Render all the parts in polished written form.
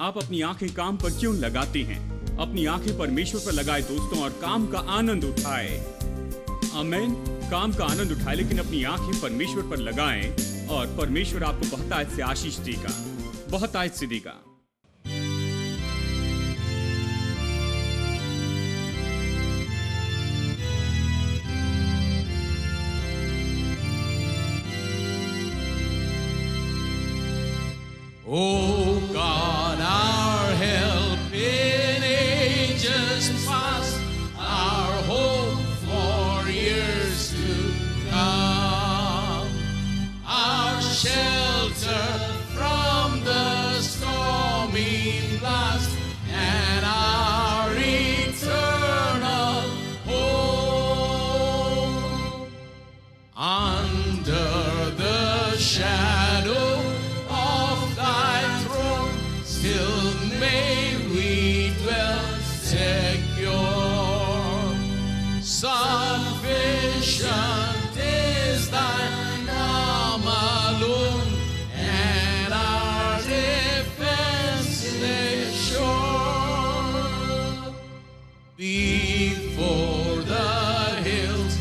आप अपनी आंखें काम पर क्यों लगाते हैं? अपनी आंखें परमेश्वर पर लगाए दोस्तों, और काम का आनंद उठाए। आमीन। काम का आनंद उठाए, लेकिन अपनी आंखें परमेश्वर पर लगाएं और परमेश्वर आपको बहुत आयत से आशीष देगा, बहुत आयत से देगा। O God, our help in ages past, our hope for years to come, our shelter from the stormy blast, and our eternal hope. Under the shadow still may we dwell secure. Sufficient is thine arm alone, and our defense is sure. Before the hills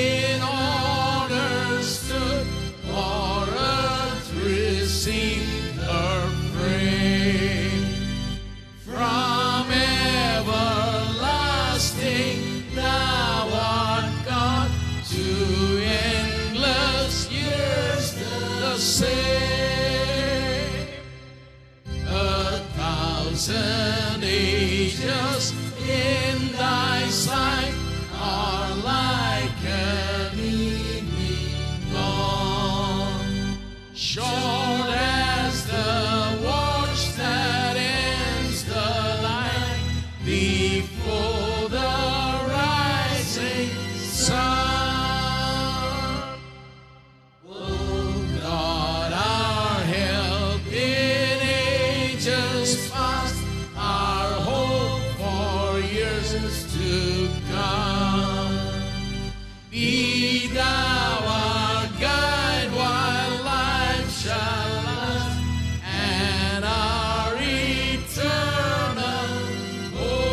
in order stood, for earth received her frame. From everlasting thou art God, to endless years the same. 1,000 ages in thy sight are like an evening dawn, short as the watch that ends the light before the rising sun. Oh God, our help in ages past, our hope for years to come. Be thou our guide while life shall last, and our eternal hope.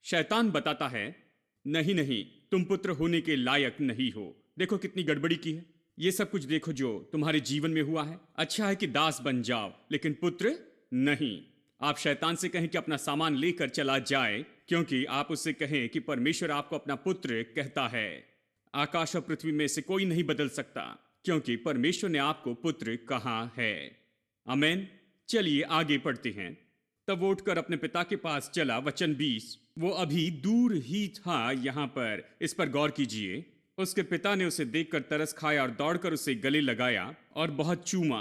शैतान बताता है, नहीं नहीं, तुम पुत्र होने के लायक नहीं हो। देखो कितनी गड़बड़ी की है। ये सब कुछ देखो जो तुम्हारे जीवन में हुआ है। अच्छा है कि दास बन जाओ, लेकिन पुत्र नहीं। आप शैतान से कहें कि अपना सामान लेकर चला जाए, क्योंकि आप उससे कहें कि परमेश्वर आपको अपना पुत्र कहता है। आकाश और पृथ्वी में से कोई नहीं बदल सकता, क्योंकि परमेश्वर ने आपको पुत्र कहा है। आमीन। चलिए आगे पढ़ते हैं। तब वो उठकर अपने पिता के पास चला। वचन 20। वो अभी दूर ही था। यहां पर इस पर गौर कीजिए। उसके पिता ने उसे देखकर तरस खाया और दौड़कर उसे गले लगाया और बहुत चूमा।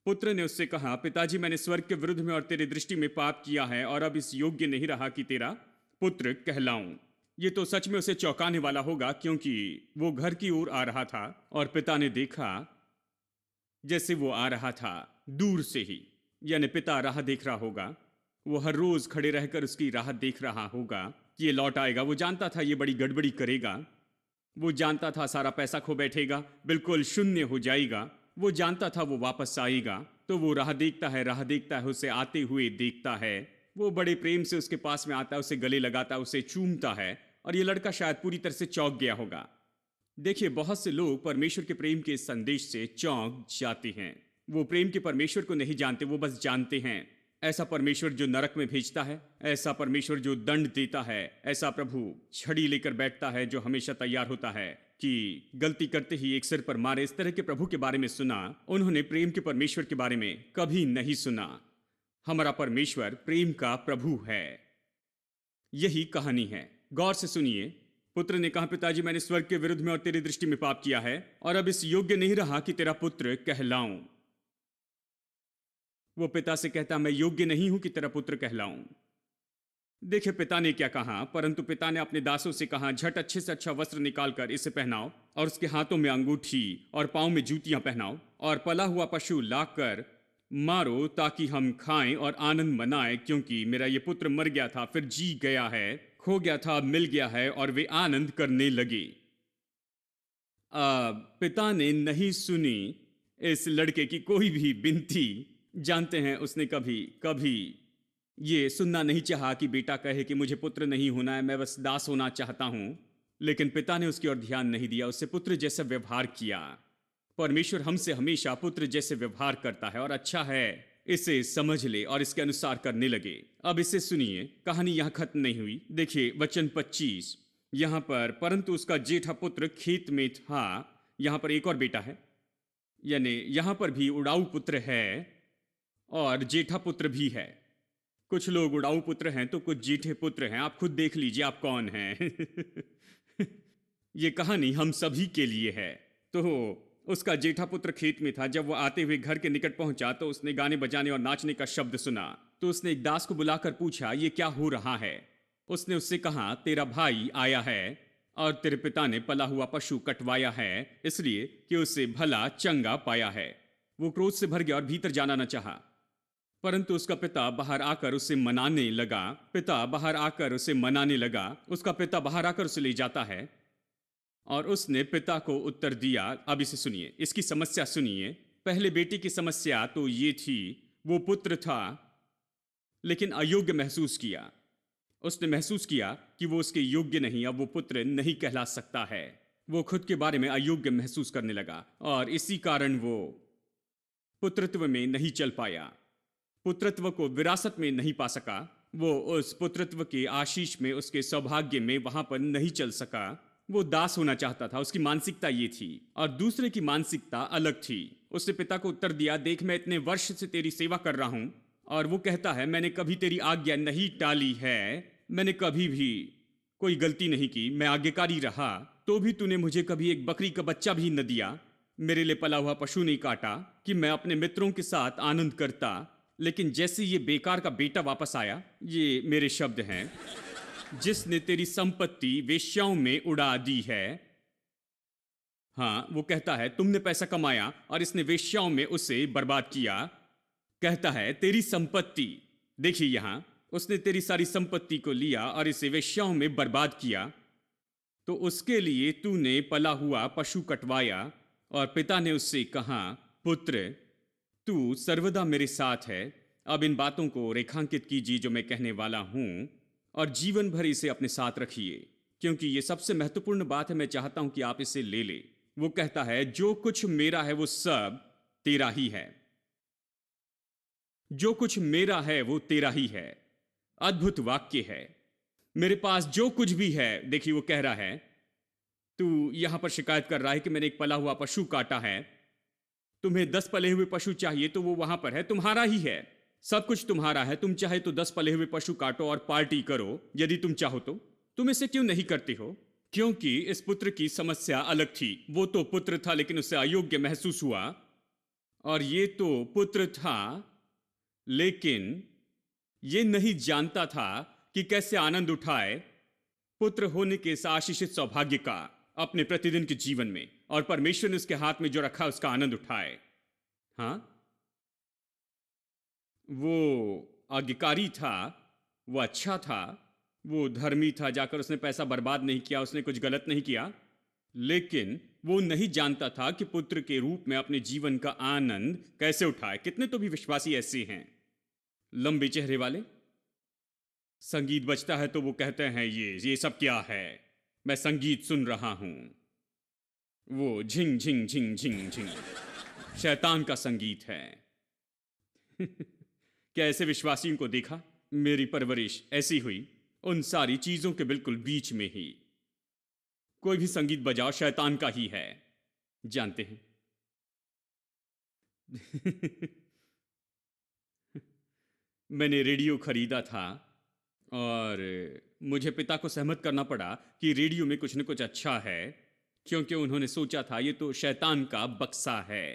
पुत्र ने उससे कहा, पिताजी, मैंने स्वर्ग के विरुद्ध में और तेरी दृष्टि में पाप किया है, और अब इस योग्य नहीं रहा कि तेरा पुत्र कहलाऊं। ये तो सच में उसे चौंकाने वाला होगा, क्योंकि वो घर की ओर आ रहा था और पिता ने देखा जैसे वो आ रहा था दूर से ही, यानी पिता राह देख रहा होगा। वो हर रोज खड़े रहकर उसकी राह देख रहा होगा कि ये लौट आएगा। वो जानता था ये बड़ी गड़बड़ी करेगा। वो जानता था सारा पैसा खो बैठेगा, बिल्कुल शून्य हो जाएगा। वो जानता था वो वापस आएगा। तो वो राह देखता है, राह देखता है, उसे आते हुए देखता है। वो बड़े प्रेम से उसके पास में आता है, उसे गले लगाता है, उसे चूमता है। और ये लड़का शायद पूरी तरह से चौंक गया होगा। देखिए, बहुत से लोग परमेश्वर के प्रेम के संदेश से चौंक जाते हैं। वो प्रेम के परमेश्वर को नहीं जानते, वो बस जानते हैं ऐसा परमेश्वर जो नरक में भेजता है, ऐसा परमेश्वर जो दंड देता है, ऐसा प्रभु छड़ी लेकर बैठता है जो हमेशा तैयार होता है कि गलती करते ही एक सिर पर मारे। इस तरह के प्रभु के बारे में सुना। उन्होंने प्रेम के परमेश्वर के बारे में कभी नहीं सुना। हमारा परमेश्वर प्रेम का प्रभु है। यही कहानी है। गौर से सुनिए। पुत्र ने कहा, पिताजी, मैंने स्वर्ग के विरुद्ध में और तेरी दृष्टि में पाप किया है, और अब इस योग्य नहीं रहा कि तेरा पुत्र कहलाऊं। वो पिता से कहता, मैं योग्य नहीं हूं कि तेरा पुत्र कहलाऊं। देखिए पिता ने क्या कहा। परंतु पिता ने अपने दासों से कहा, झट अच्छे से अच्छा वस्त्र निकालकर इसे पहनाओ, और उसके हाथों में अंगूठी और पांव में जूतियां पहनाओ, और पला हुआ पशु लाकर मारो, ताकि हम खाएं और आनंद मनाएं, क्योंकि मेरा ये पुत्र मर गया था, फिर जी गया है, खो गया था अब मिल गया है और वे आनंद करने लगे। पिता ने नहीं सुनी इस लड़के की कोई भी विनती। जानते हैं उसने कभी कभी ये सुनना नहीं चाहा कि बेटा कहे कि मुझे पुत्र नहीं होना है, मैं बस दास होना चाहता हूं। लेकिन पिता ने उसकी ओर ध्यान नहीं दिया, उससे पुत्र जैसा व्यवहार किया। परमेश्वर हमसे हमेशा पुत्र जैसे व्यवहार करता है और अच्छा है इसे समझ ले और इसके अनुसार करने लगे। अब इसे सुनिए, कहानी यहां खत्म नहीं हुई। देखिए वचन 25 यहां पर, परंतु उसका जेठा पुत्र खेत में था। यहां पर एक और बेटा है, यानी यहां पर भी उड़ाऊ पुत्र है और जेठा पुत्र भी है। कुछ लोग उड़ाऊ पुत्र हैं तो कुछ जेठे पुत्र हैं, आप खुद देख लीजिए आप कौन हैं। ये कहानी हम सभी के लिए है। तो उसका जेठा पुत्र खेत में था। जब वो आते हुए घर के निकट पहुंचा तो उसने गाने बजाने और नाचने का शब्द सुना। तो उसने एक दास को बुलाकर पूछा, ये क्या हो रहा है? उसने उससे कहा, तेरा भाई आया है और तेरे पिता ने पला हुआ पशु कटवाया है इसलिए कि उसे भला चंगा पाया है। वो क्रोध से भर गया और भीतर जाना न चाहा, परंतु उसका पिता बाहर आकर उसे मनाने लगा। उसका पिता बाहर आकर उसे ले जाता है और उसने पिता को उत्तर दिया। अब इसे सुनिए, इसकी समस्या सुनिए। पहले बेटे की समस्या तो ये थी, वो पुत्र था लेकिन अयोग्य महसूस किया। उसने महसूस किया कि वो उसके योग्य नहीं, अब वो पुत्र नहीं कहला सकता है। वो खुद के बारे में अयोग्य महसूस करने लगा और इसी कारण वो पुत्रत्व में नहीं चल पाया, पुत्रत्व को विरासत में नहीं पा सका। वो उस पुत्रत्व के आशीष में, उसके सौभाग्य में वहां पर नहीं चल सका। वो दास होना चाहता था, उसकी मानसिकता ये थी और दूसरे की मानसिकता अलग थी। उसने पिता को उत्तर दिया, देख मैं इतने वर्ष से तेरी सेवा कर रहा हूं और वो कहता है मैंने कभी तेरी आज्ञा नहीं टाली है, मैंने कभी भी कोई गलती नहीं की, मैं आज्ञाकारी रहा, तो भी तूने मुझे कभी एक बकरी का बच्चा भी न दिया, मेरे लिए पला हुआ पशु नहीं काटा कि मैं अपने मित्रों के साथ आनंद करता। लेकिन जैसे ये बेकार का बेटा वापस आया, ये मेरे शब्द हैं, जिसने तेरी संपत्ति वेश्याओं में उड़ा दी है। हाँ, वो कहता है तुमने पैसा कमाया और इसने वेश्याओं में उसे बर्बाद किया। कहता है तेरी संपत्ति, देखिए यहां, उसने तेरी सारी संपत्ति को लिया और इसे वेश्याओं में बर्बाद किया, तो उसके लिए तूने पला हुआ पशु कटवाया। और पिता ने उससे कहा, पुत्र तू सर्वदा मेरे साथ है। अब इन बातों को रेखांकित कीजिए जो मैं कहने वाला हूं और जीवन भर इसे अपने साथ रखिए, क्योंकि ये सबसे महत्वपूर्ण बात है। मैं चाहता हूं कि आप इसे ले ले। वो कहता है जो कुछ मेरा है वो सब तेरा ही है, जो कुछ मेरा है वो तेरा ही है। अद्भुत वाक्य है। मेरे पास जो कुछ भी है, देखिए वो कह रहा है, तू यहां पर शिकायत कर रहा है कि मैंने एक पला हुआ पशु काटा है, तुम्हें 10 पले हुए पशु चाहिए तो वो वहां पर है, तुम्हारा ही है, सब कुछ तुम्हारा है। तुम चाहे तो 10 पले हुए पशु काटो और पार्टी करो यदि तुम चाहो तो। तुम इसे क्यों नहीं करते हो? क्योंकि इस पुत्र की समस्या अलग थी। वो तो पुत्र था लेकिन उसे अयोग्य महसूस हुआ, और ये तो पुत्र था लेकिन ये नहीं जानता था कि कैसे आनंद उठाए पुत्र होने के इस आशीषित सौभाग्य का अपने प्रतिदिन के जीवन में, और परमेश्वर ने उसके हाथ में जो रखा उसका आनंद उठाए। हाँ, वो आज्ञाकारी था, वो अच्छा था, वो धर्मी था, जाकर उसने पैसा बर्बाद नहीं किया, उसने कुछ गलत नहीं किया, लेकिन वो नहीं जानता था कि पुत्र के रूप में अपने जीवन का आनंद कैसे उठाए। कितने तो भी विश्वासी ऐसे हैं, लंबे चेहरे वाले, संगीत बजता है तो वो कहते हैं ये सब क्या है, मैं संगीत सुन रहा हूं। वो झिंग झिंग झिंग झिंग झिंग शैतान का संगीत है। क्या ऐसे विश्वासियों को देखा? मेरी परवरिश ऐसी हुई, उन सारी चीजों के बिल्कुल बीच में ही। कोई भी संगीत बजाओ शैतान का ही है, जानते हैं। मैंने रेडियो खरीदा था और मुझे पिता को सहमत करना पड़ा कि रेडियो में कुछ न कुछ अच्छा है, क्योंकि उन्होंने सोचा था ये तो शैतान का बक्सा है।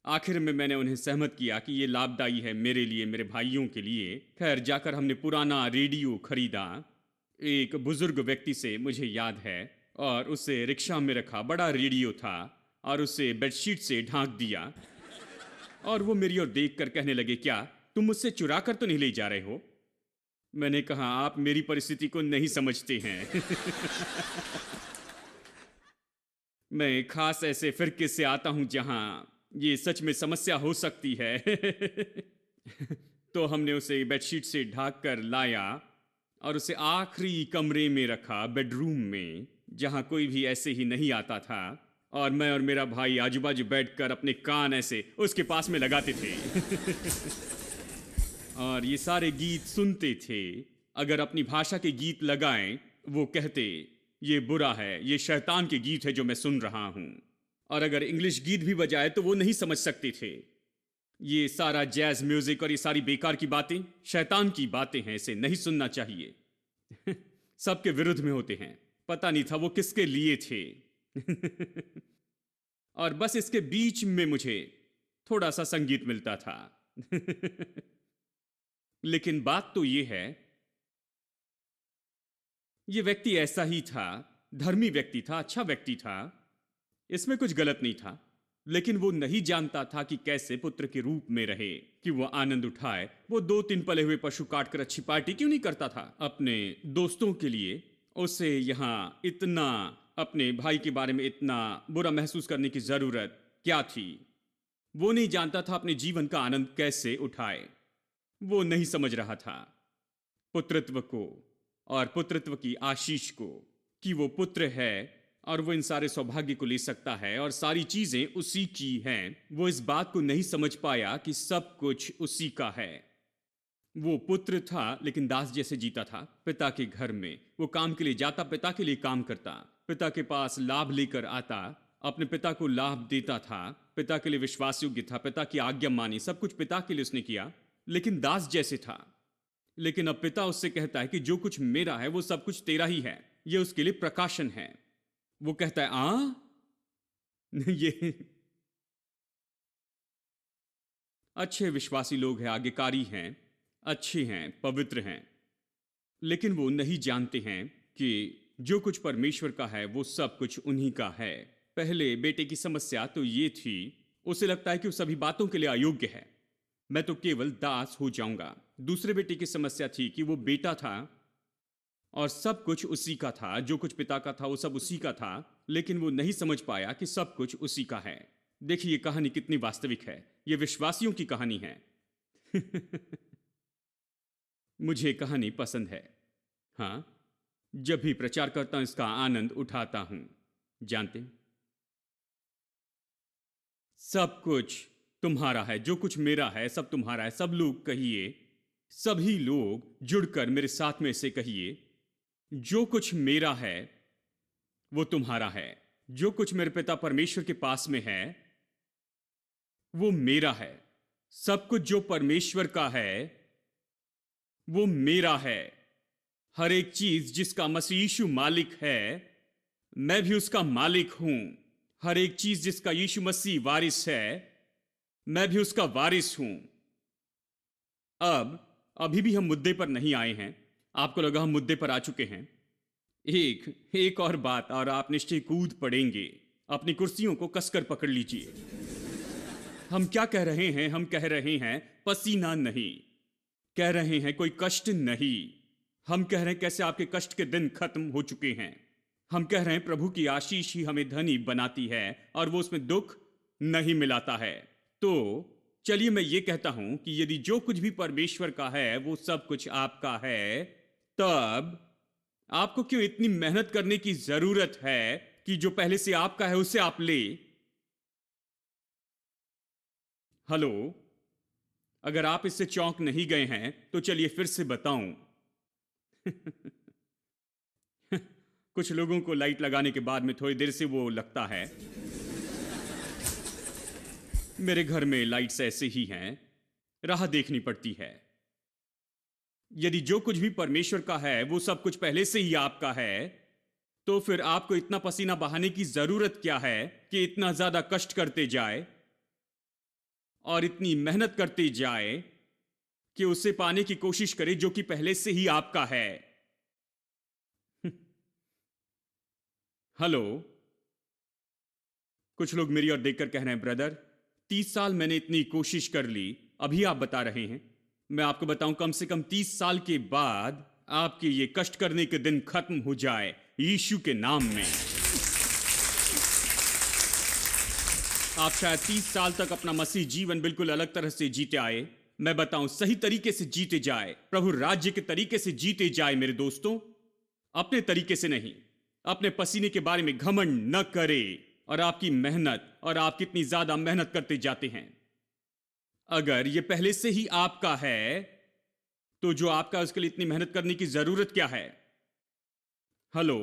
आखिर में मैंने उन्हें सहमत किया कि ये लाभदायी है मेरे लिए, मेरे भाइयों के लिए। खैर, जाकर हमने पुराना रेडियो खरीदा। एक बुजुर्ग व्यक्ति से मुझे याद है, और उसे रिक्शा में रखा। बड़ा रेडियो था और उसे बेडशीट से ढांक दिया, और वो मेरी ओर देखकर कहने लगे, क्या तुम मुझसे चुरा कर तो नहीं ले जा रहे हो? मैंने कहा, आप मेरी परिस्थिति को नहीं समझते हैं। मैं खास ऐसे फिरके से आता हूं जहां ये सच में समस्या हो सकती है। तो हमने उसे बेडशीट से ढक कर लाया और उसे आखिरी कमरे में रखा, बेडरूम में, जहां कोई भी ऐसे ही नहीं आता था। और मैं और मेरा भाई आजू बाजू बैठकर अपने कान ऐसे उसके पास में लगाते थे। और ये सारे गीत सुनते थे। अगर अपनी भाषा के गीत लगाएं, वो कहते ये बुरा है, ये शैतान के गीत है जो मैं सुन रहा हूं। और अगर इंग्लिश गीत भी बजाए तो वो नहीं समझ सकते थे। ये सारा जैज म्यूजिक और ये सारी बेकार की बातें शैतान की बातें हैं, इसे नहीं सुनना चाहिए। सबके विरुद्ध में होते हैं। पता नहीं था वो किसके लिए थे। और बस इसके बीच में मुझे थोड़ा सा संगीत मिलता था। लेकिन बात तो ये है, ये व्यक्ति ऐसा ही था, धर्मी व्यक्ति था, अच्छा व्यक्ति था, इसमें कुछ गलत नहीं था। लेकिन वो नहीं जानता था कि कैसे पुत्र के रूप में रहे, कि वो आनंद उठाए। वो 2-3 पले हुए पशु काटकर अच्छी पार्टी क्यों नहीं करता था अपने दोस्तों के लिए? उसे यहां इतना अपने भाई के बारे में इतना बुरा महसूस करने की जरूरत क्या थी? वो नहीं जानता था अपने जीवन का आनंद कैसे उठाए। वो नहीं समझ रहा था पुत्रत्व को और पुत्रत्व की आशीष को, कि वो पुत्र है और वो इन सारे सौभाग्य को ले सकता है और सारी चीजें उसी की हैं। वो इस बात को नहीं समझ पाया कि सब कुछ उसी का है। वो पुत्र था लेकिन दास जैसे जीता था पिता के घर में। वो काम के लिए जाता, पिता के लिए काम करता, पिता के पास लाभ लेकर आता, अपने पिता को लाभ देता था, पिता के लिए विश्वास योग्य था, पिता की आज्ञा मानी, सब कुछ पिता के लिए उसने किया, लेकिन दास जैसे था। लेकिन अब पिता उससे कहता है कि जो कुछ मेरा है वो सब कुछ तेरा ही है, ये उसके लिए प्रकाशन है। वो कहता है ये अच्छे विश्वासी लोग हैं, आज्ञाकारी हैं, अच्छे हैं, पवित्र हैं, लेकिन वो नहीं जानते हैं कि जो कुछ परमेश्वर का है वो सब कुछ उन्हीं का है। पहले बेटे की समस्या तो ये थी, उसे लगता है कि वो सभी बातों के लिए अयोग्य है, मैं तो केवल दास हो जाऊंगा। दूसरे बेटे की समस्या थी कि वो बेटा था और सब कुछ उसी का था, जो कुछ पिता का था वो सब उसी का था, लेकिन वो नहीं समझ पाया कि सब कुछ उसी का है। देखिए ये कहानी कितनी वास्तविक है, ये विश्वासियों की कहानी है। मुझे कहानी पसंद है। हाँ, जब भी प्रचार करता हूं इसका आनंद उठाता हूं। जानते हैं, सब कुछ तुम्हारा है, जो कुछ मेरा है सब तुम्हारा है। सब लोग कहिए, सभी लोग जुड़कर मेरे साथ में से कहिए, जो कुछ मेरा है वो तुम्हारा है। जो कुछ मेरे पिता परमेश्वर के पास में है वो मेरा है। सब कुछ जो परमेश्वर का है वो मेरा है। हर एक चीज जिसका मसीह यीशु मालिक है, मैं भी उसका मालिक हूं। हर एक चीज जिसका यीशु मसीह वारिस है, मैं भी उसका वारिस हूं। अब अभी भी हम मुद्दे पर नहीं आए हैं। आपको लगा हम मुद्दे पर आ चुके हैं? एक और बात और आप निश्चय कूद पड़ेंगे। अपनी कुर्सियों को कसकर पकड़ लीजिए। हम क्या कह रहे हैं? हम कह रहे हैं पसीना नहीं, कह रहे हैं कोई कष्ट नहीं। हम कह रहे हैं कैसे आपके कष्ट के दिन खत्म हो चुके हैं। हम कह रहे हैं प्रभु की आशीष ही हमें धनी बनाती है और वो उसमें दुख नहीं मिलाता है। तो चलिए मैं ये कहता हूं कि यदि जो कुछ भी परमेश्वर का है वो सब कुछ आपका है, तब आपको क्यों इतनी मेहनत करने की जरूरत है कि जो पहले से आपका है उसे आप ले? हेलो, अगर आप इससे चौंक नहीं गए हैं तो चलिए फिर से बताऊं। कुछ लोगों को लाइट लगाने के बाद में थोड़ी देर से वो लगता है। मेरे घर में लाइट्स ऐसे ही हैं, राह देखनी पड़ती है। यदि जो कुछ भी परमेश्वर का है वो सब कुछ पहले से ही आपका है, तो फिर आपको इतना पसीना बहाने की जरूरत क्या है कि इतना ज्यादा कष्ट करते जाए और इतनी मेहनत करते जाए कि उसे पाने की कोशिश करे जो कि पहले से ही आपका है। हेलो, कुछ लोग मेरी ओर देखकर कह रहे हैं, ब्रदर 30 साल मैंने इतनी कोशिश कर ली, अभी आप बता रहे हैं। मैं आपको बताऊं, कम से कम 30 साल के बाद आपके ये कष्ट करने के दिन खत्म हो जाए यीशु के नाम में। आप शायद 30 साल तक अपना मसीह जीवन बिल्कुल अलग तरह से जीते आए। मैं बताऊं, सही तरीके से जीते जाए, प्रभु राज्य के तरीके से जीते जाए मेरे दोस्तों, अपने तरीके से नहीं। अपने पसीने के बारे में घमंड न करे और आपकी मेहनत, और आप कितनी ज्यादा मेहनत करते जाते हैं। अगर ये पहले से ही आपका है तो जो आपका, उसके लिए इतनी मेहनत करने की जरूरत क्या है? हेलो,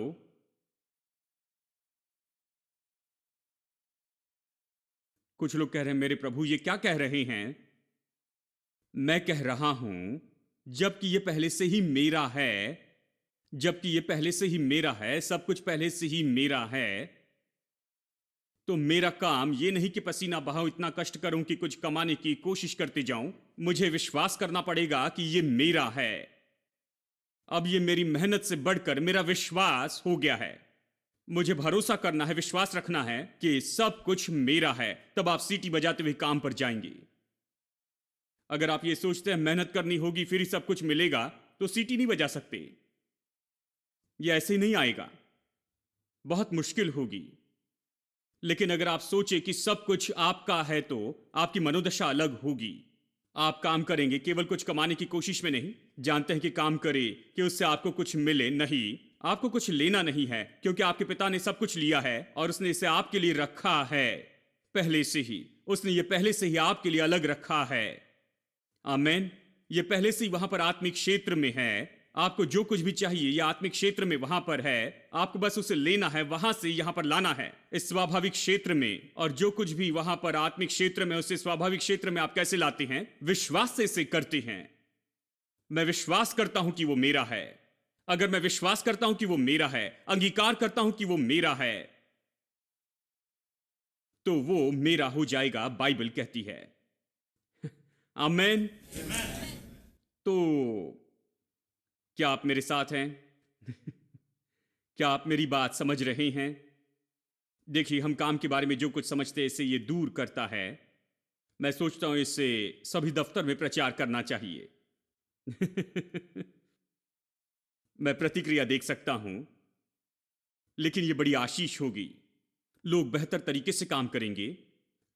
कुछ लोग कह रहे हैं मेरे प्रभु ये क्या कह रहे हैं? मैं कह रहा हूं, जबकि ये पहले से ही मेरा है, जबकि ये पहले से ही मेरा है, सब कुछ पहले से ही मेरा है, तो मेरा काम ये नहीं कि पसीना बहाऊं, इतना कष्ट करूं कि कुछ कमाने की कोशिश करते जाऊं। मुझे विश्वास करना पड़ेगा कि ये मेरा है। अब ये मेरी मेहनत से बढ़कर मेरा विश्वास हो गया है। मुझे भरोसा करना है, विश्वास रखना है कि सब कुछ मेरा है। तब आप सीटी बजाते हुए काम पर जाएंगे। अगर आप ये सोचते हैं मेहनत करनी होगी फिर ही सब कुछ मिलेगा, तो सीटी नहीं बजा सकते। यह ऐसे ही नहीं आएगा, बहुत मुश्किल होगी। लेकिन अगर आप सोचे कि सब कुछ आपका है तो आपकी मनोदशा अलग होगी। आप काम करेंगे केवल कुछ कमाने की कोशिश में नहीं। जानते हैं कि काम करें कि उससे आपको कुछ मिले, नहीं, आपको कुछ लेना नहीं है, क्योंकि आपके पिता ने सब कुछ लिया है और उसने इसे आपके लिए रखा है पहले से ही। उसने ये पहले से ही आपके लिए अलग रखा है। आमीन। ये पहले से ही वहां पर आत्मिक क्षेत्र में है। आपको जो कुछ भी चाहिए ये आत्मिक क्षेत्र में वहां पर है। आपको बस उसे लेना है, वहां से यहां पर लाना है इस स्वाभाविक क्षेत्र में। और जो कुछ भी वहां पर आत्मिक क्षेत्र में, उसे स्वाभाविक क्षेत्र में आप कैसे लाते हैं? विश्वास से इसे करते हैं। मैं विश्वास करता हूं कि वो मेरा है। अगर मैं विश्वास करता हूं कि वो मेरा है, अंगीकार करता हूं कि वो मेरा है, तो वो मेरा हो जाएगा, बाइबल कहती है। आमीन। तो क्या आप मेरे साथ हैं? क्या आप मेरी बात समझ रहे हैं? देखिए, हम काम के बारे में जो कुछ समझते हैं इससे ये दूर करता है। मैं सोचता हूं इससे सभी दफ्तर में प्रचार करना चाहिए। मैं प्रतिक्रिया देख सकता हूं, लेकिन यह बड़ी आशीष होगी। लोग बेहतर तरीके से काम करेंगे,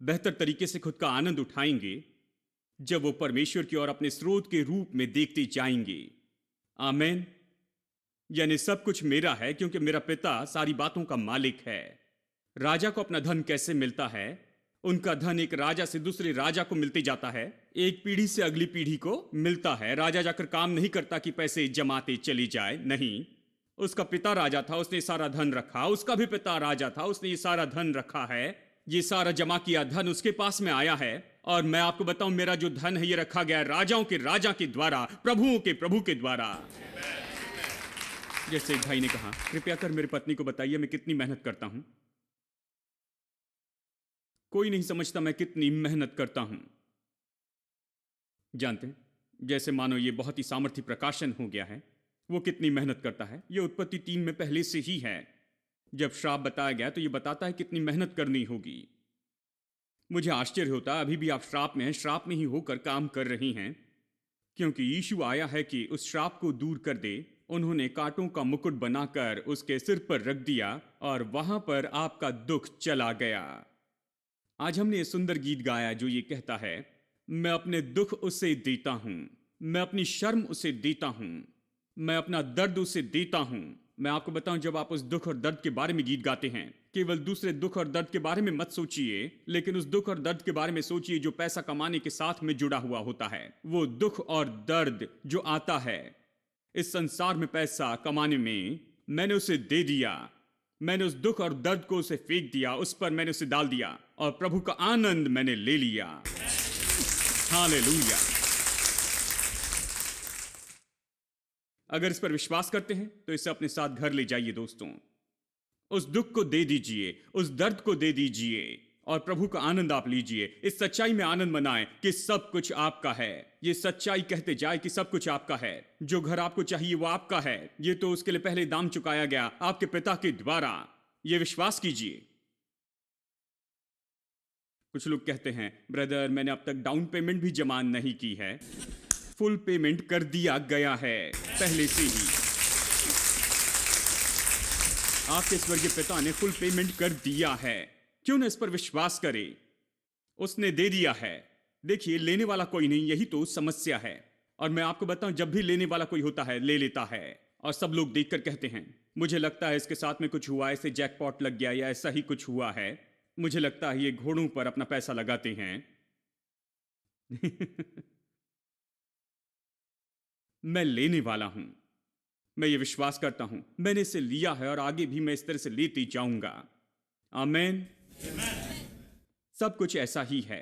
बेहतर तरीके से खुद का आनंद उठाएंगे जब वो परमेश्वर की ओर अपने स्रोत के रूप में देखते जाएंगे। आमीन। यानी सब कुछ मेरा है क्योंकि मेरा पिता सारी बातों का मालिक है। राजा को अपना धन कैसे मिलता है? उनका धन एक राजा से दूसरे राजा को मिलते जाता है, एक पीढ़ी से अगली पीढ़ी को मिलता है। राजा जाकर काम नहीं करता कि पैसे जमाते चले जाए, नहीं। उसका पिता राजा था, उसने सारा धन रखा। उसका भी पिता राजा था, उसने ये सारा धन रखा है। ये सारा जमा किया धन उसके पास में आया है। और मैं आपको बताऊं, मेरा जो धन है ये रखा गया राजाओं के राजा के द्वारा, प्रभुओं के प्रभु के द्वारा। जैसे एक भाई ने कहा, कृपया कर मेरी पत्नी को बताइए मैं कितनी मेहनत करता हूं। कोई नहीं समझता मैं कितनी मेहनत करता हूं। जानते हैं, जैसे मानो ये बहुत ही सामर्थ्य प्रकाशन हो गया है। वो कितनी मेहनत करता है ये उत्पत्ति 3 में पहले से ही है। जब श्राप बताया गया तो ये बताता है कितनी मेहनत करनी होगी। मुझे आश्चर्य होता है अभी भी आप श्राप में हैं, श्राप में ही होकर काम कर रही हैं, क्योंकि यीशु आया है कि उस श्राप को दूर कर दे। उन्होंने कांटों का मुकुट बनाकर उसके सिर पर रख दिया और वहां पर आपका दुख चला गया। आज हमने ये सुंदर गीत गाया जो ये कहता है, मैं अपने दुख उसे देता हूं, मैं अपनी शर्म उसे देता हूं, मैं अपना दर्द उसे देता हूं। मैं आपको बताऊं, जब आप उस दुख और दर्द के बारे में गीत गाते हैं, केवल दूसरे दुख और दर्द के बारे में मत सोचिए, लेकिन उस दुख और दर्द के बारे में सोचिए जो पैसा कमाने के साथ में जुड़ा हुआ होता है। वो दुख और दर्द जो आता है इस संसार में पैसा कमाने में, मैंने उसे दे दिया। मैंने उस दुख और दर्द को उसे फेंक दिया, उस पर मैंने उसे डाल दिया और प्रभु का आनंद मैंने ले लिया। हालेलुया। अगर इस पर विश्वास करते हैं तो इसे अपने साथ घर ले जाइए दोस्तों। उस दुख को दे दीजिए, उस दर्द को दे दीजिए और प्रभु का आनंद आप लीजिए। इस सच्चाई में आनंद मनाएं कि सब कुछ आपका है। ये सच्चाई कहते जाए कि सब कुछ आपका है। जो घर आपको चाहिए वो आपका है। ये तो उसके लिए पहले दाम चुकाया गया आपके पिता के द्वारा। ये विश्वास कीजिए। कुछ लोग कहते हैं, ब्रदर मैंने अब तक डाउन पेमेंट भी जमा नहीं की है। फुल पेमेंट कर दिया गया है पहले से ही। आपके स्वर्गीय पिता ने फुल पेमेंट कर दिया है। क्यों न इस पर विश्वास करे? उसने दे दिया है। देखिए, लेने वाला कोई नहीं, यही तो समस्या है। और मैं आपको बताऊं, जब भी लेने वाला कोई होता है ले लेता है, और सब लोग देखकर कहते हैं मुझे लगता है इसके साथ में कुछ हुआ, ऐसे जैकपॉट लग गया या ऐसा ही कुछ हुआ है। मुझे लगता है ये घोड़ों पर अपना पैसा लगाते हैं। मैं लेने वाला हूं। मैं ये विश्वास करता हूं, मैंने इसे लिया है और आगे भी मैं इस तरह से लेते जाऊंगा। आमीन। सब कुछ ऐसा ही है।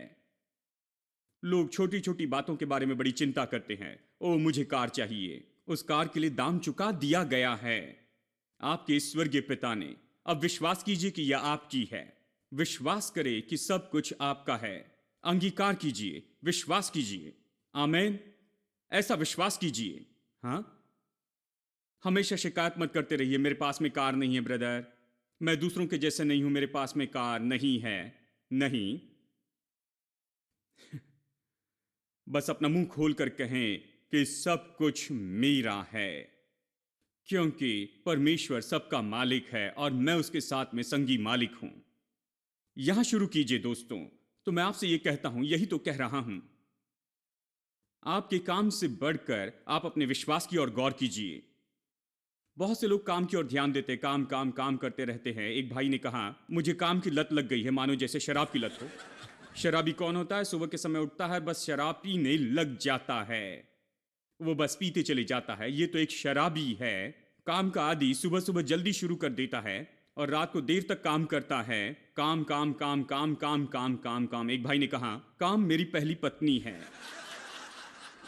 लोग छोटी छोटी बातों के बारे में बड़ी चिंता करते हैं। ओ, मुझे कार चाहिए। उस कार के लिए दाम चुका दिया गया है आपके स्वर्गीय पिता ने। अब विश्वास कीजिए कि यह आपकी है। विश्वास करें कि सब कुछ आपका है। अंगीकार कीजिए, विश्वास कीजिए। आमीन। ऐसा विश्वास कीजिए। हाँ, हमेशा शिकायत मत करते रहिए मेरे पास में कार नहीं है ब्रदर, मैं दूसरों के जैसे नहीं हूं, मेरे पास में कार नहीं है। नहीं, बस अपना मुंह खोलकर कहें कि सब कुछ मेरा है, क्योंकि परमेश्वर सबका मालिक है और मैं उसके साथ में संगी मालिक हूं। यहां शुरू कीजिए दोस्तों। तो मैं आपसे यह कहता हूं, यही तो कह रहा हूं, आपके काम से बढ़कर आप अपने विश्वास की ओर गौर कीजिए। बहुत से लोग काम की ओर ध्यान देते, काम काम काम करते रहते हैं। एक भाई ने कहा मुझे काम की लत लग गई है, मानो जैसे शराब की लत हो। शराबी कौन होता है? सुबह के समय उठता है, बस शराब पीने लग जाता है, वो बस पीते चले जाता है। ये तो एक शराबी है। काम का आदि सुबह सुबह जल्दी शुरू कर देता है और रात को देर तक काम करता है। काम काम काम काम काम काम काम काम। एक भाई ने कहा काम मेरी पहली पत्नी है।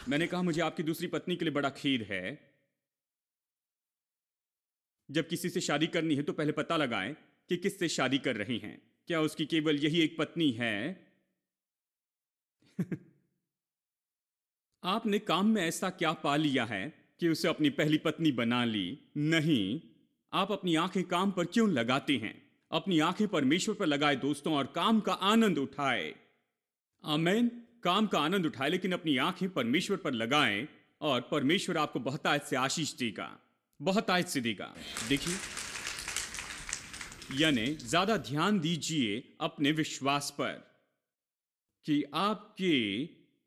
मैंने कहा मुझे आपकी दूसरी पत्नी के लिए बड़ा खेद है। जब किसी से शादी करनी है तो पहले पता लगाएं कि किससे शादी कर रही हैं। क्या उसकी केवल यही एक पत्नी है? आपने काम में ऐसा क्या पा लिया है कि उसे अपनी पहली पत्नी बना ली? नहीं। आप अपनी आंखें काम पर क्यों लगाते हैं? अपनी आंखें परमेश्वर पर लगाए दोस्तों, और काम का आनंद उठाए। आमीन। काम का आनंद उठाए, लेकिन अपनी आंखें परमेश्वर पर लगाएं और परमेश्वर आपको बहुत आयत से आशीष देगा, बहुत आयत से देगा। देखिए, यानी ज्यादा ध्यान दीजिए अपने विश्वास पर कि आपके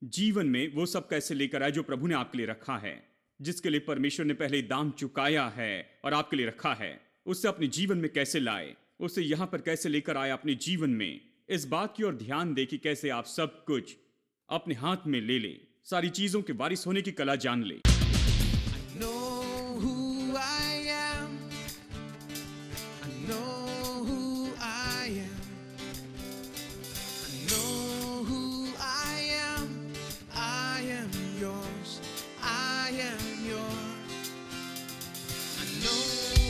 जीवन में वो सब कैसे लेकर आए जो प्रभु ने आपके लिए रखा है, जिसके लिए परमेश्वर ने पहले दाम चुकाया है और आपके लिए रखा है। उससे अपने जीवन में कैसे लाए, उसे यहां पर कैसे लेकर आए अपने जीवन में। इस बात की ओर ध्यान दे कि कैसे आप सब कुछ अपने हाथ में ले ले, सारी चीजों के वारिस होने की कला जान ले। know who I am. I know who I am. I know who I am. I am yours. I am yours. I know who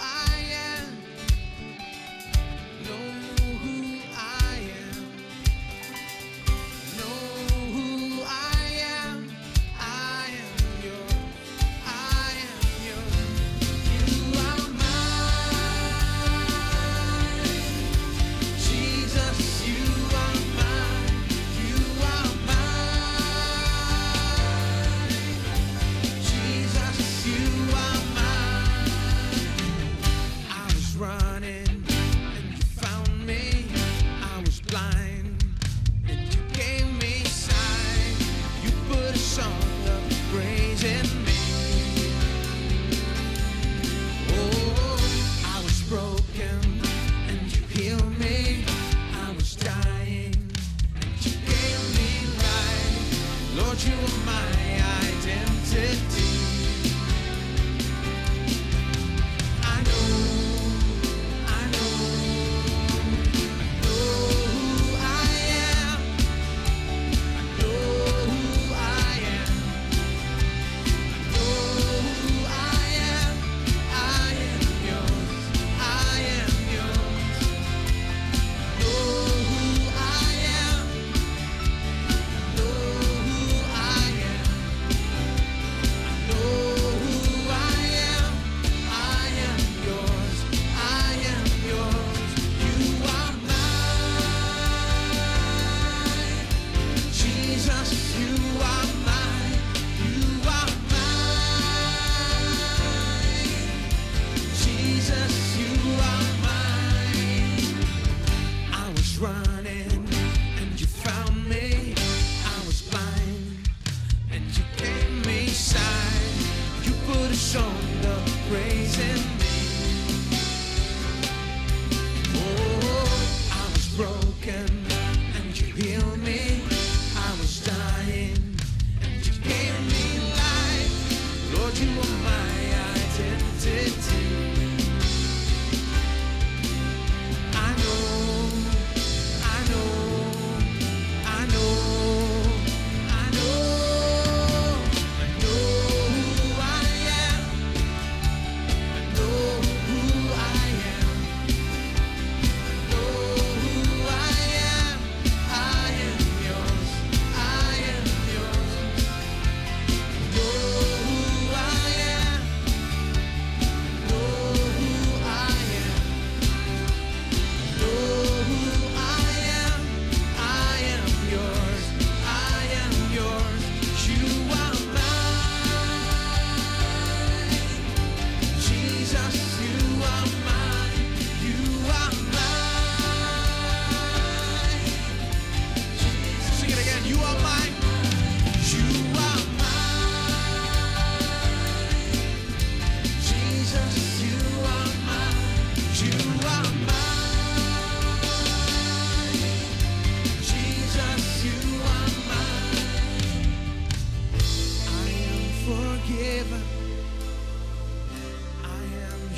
I am. Know who I am. Know who I am. I am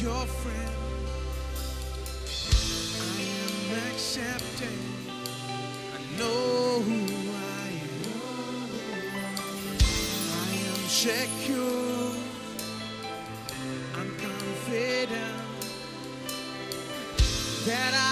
your friend. I am accepted. I know who I am. I am secure. I'm confident that